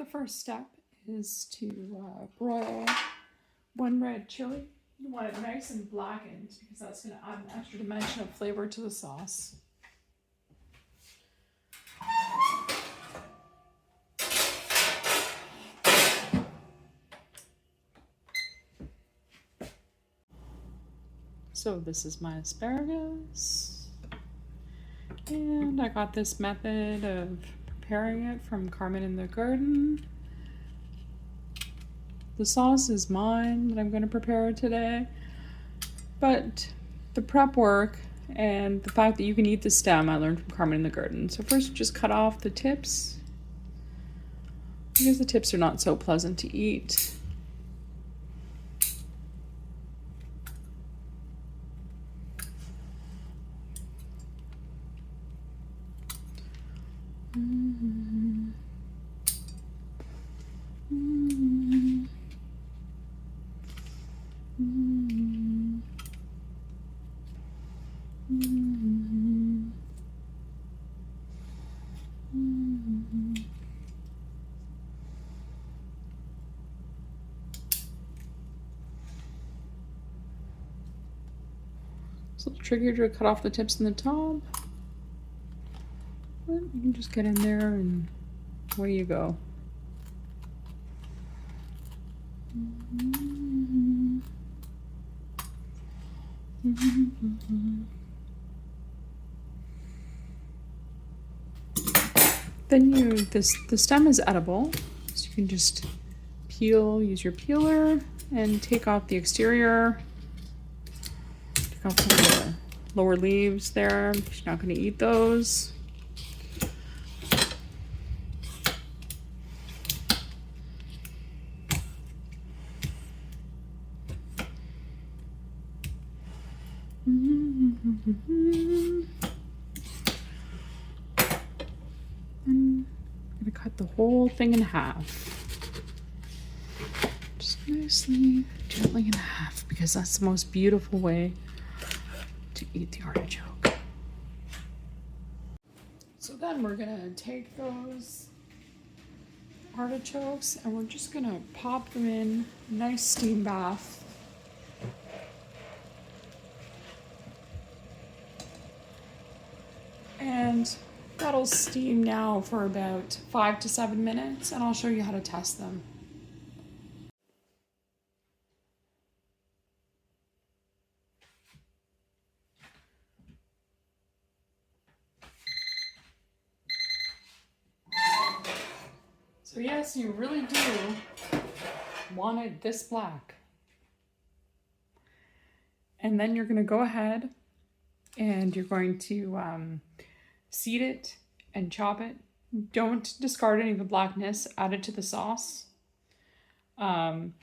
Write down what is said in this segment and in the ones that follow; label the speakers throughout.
Speaker 1: The first step is to broil one red chili. You want it nice and blackened because that's going to add an extra dimension of flavor to the sauce. So this is my asparagus, and I got this method of preparing it from Carmen in the garden. The sauce is mine that I'm going to prepare today, but the prep work and the fact that you can eat the stem I learned from Carmen in the garden. So first just cut off the tips because the tips are not so pleasant to eat. It's a little trickier to cut off the tips in the top, but you can just get in there and away you go. Then the stem is edible, so you can just use your peeler and take off the exterior. Take off the lower leaves there, because you're not going to eat those. I'm going to cut the whole thing in half. Just nicely, gently in half, because that's the most beautiful way to eat the artichoke. So then we're going to take those artichokes and we're just going to pop them in a nice steam bath. And that'll steam now for about 5 to 7 minutes, and I'll show you how to test them. So yes, you really do want it this black. And then you're going to go ahead and you're going to seed it and chop it. Don't discard any of the blackness. Add it to the sauce. And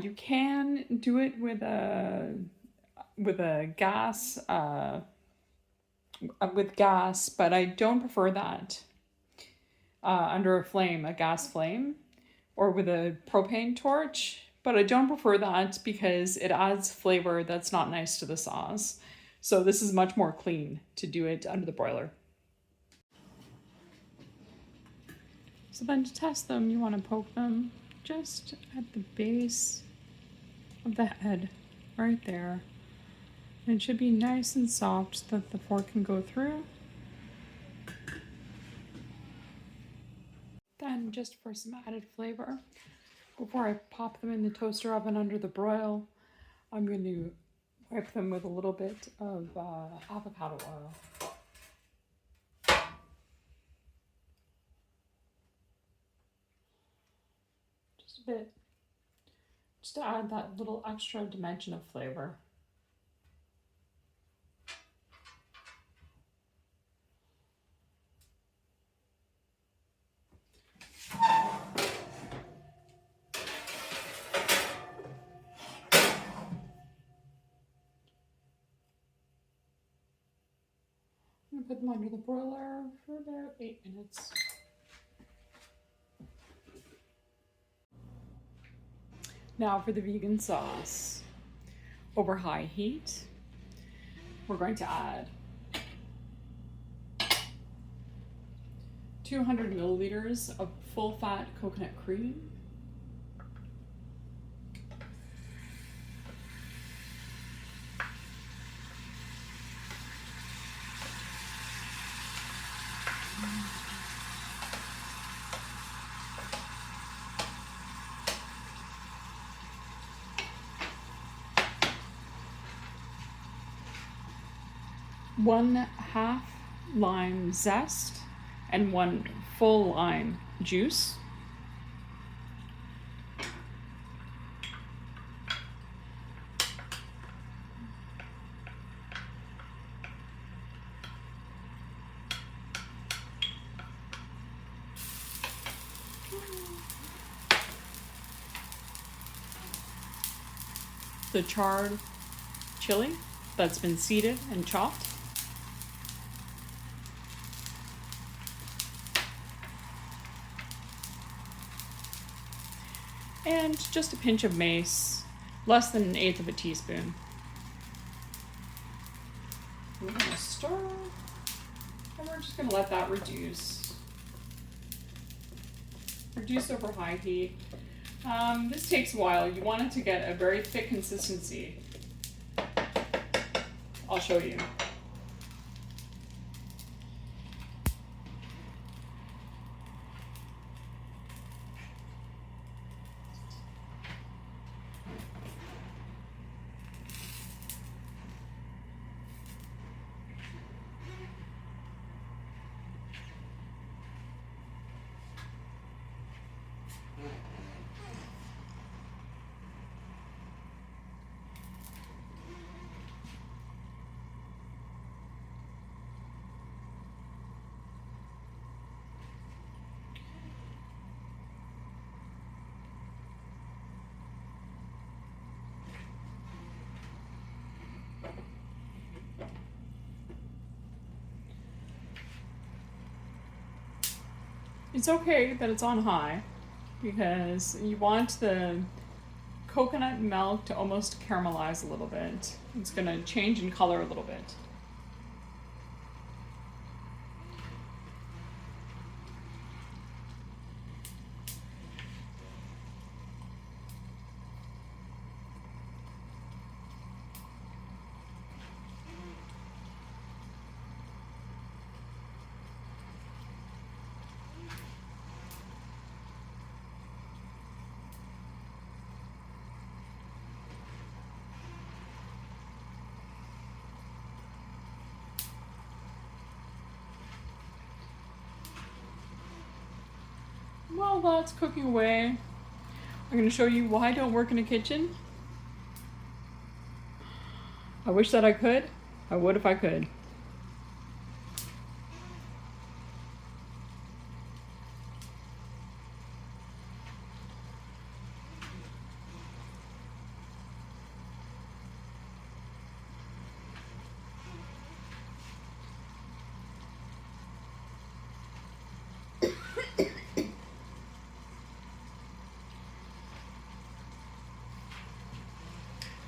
Speaker 1: you can do it with a gas, but I don't prefer that under a gas flame, or with a propane torch. But I don't prefer that because it adds flavor that's not nice to the sauce. So this is much more clean to do it under the broiler. So then to test them, you want to poke them just at the base of the head, right there. And it should be nice and soft so that the fork can go through. Then just for some added flavor, before I pop them in the toaster oven under the broil, I'm going to wipe them with a little bit of avocado oil. Just a bit, just to add that little extra dimension of flavor. I'm going to put them under the broiler for about 8 minutes. Now for the vegan sauce. Over high heat, we're going to add 200 milliliters of full fat coconut cream. One half lime zest and one full lime juice. The charred chili that's been seeded and chopped. And just a pinch of mace, less than 1/8 of a teaspoon. We're gonna stir, and we're just gonna let that reduce. Reduce over high heat. This takes a while. You want it to get a very thick consistency. I'll show you. It's okay that it's on high because you want the coconut milk to almost caramelize a little bit. It's going to change in color a little bit. While that's cooking away, I'm going to show you why I don't work in a kitchen. I wish that I could. I would if I could.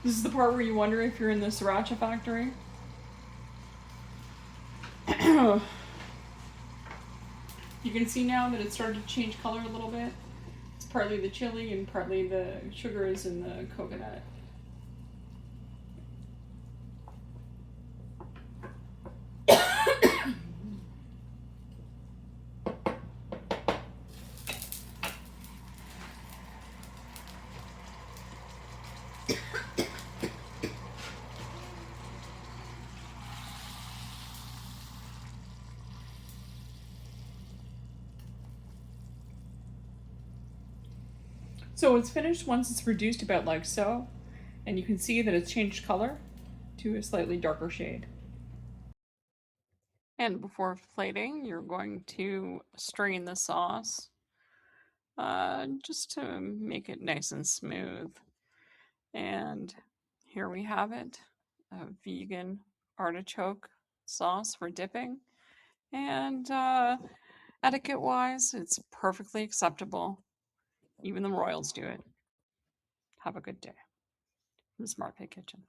Speaker 1: This is the part where you wonder if you're in the sriracha factory. You can see now that it started to change color a little bit. It's partly the chili and partly the sugars in the coconut. So it's finished once it's reduced about like so, and you can see that it's changed color to a slightly darker shade. And before plating, you're going to strain the sauce just to make it nice and smooth. And here we have it, a vegan artichoke sauce for dipping. And etiquette wise, it's perfectly acceptable. Even the royals do it. Have a good day from the Smart Pig Kitchen.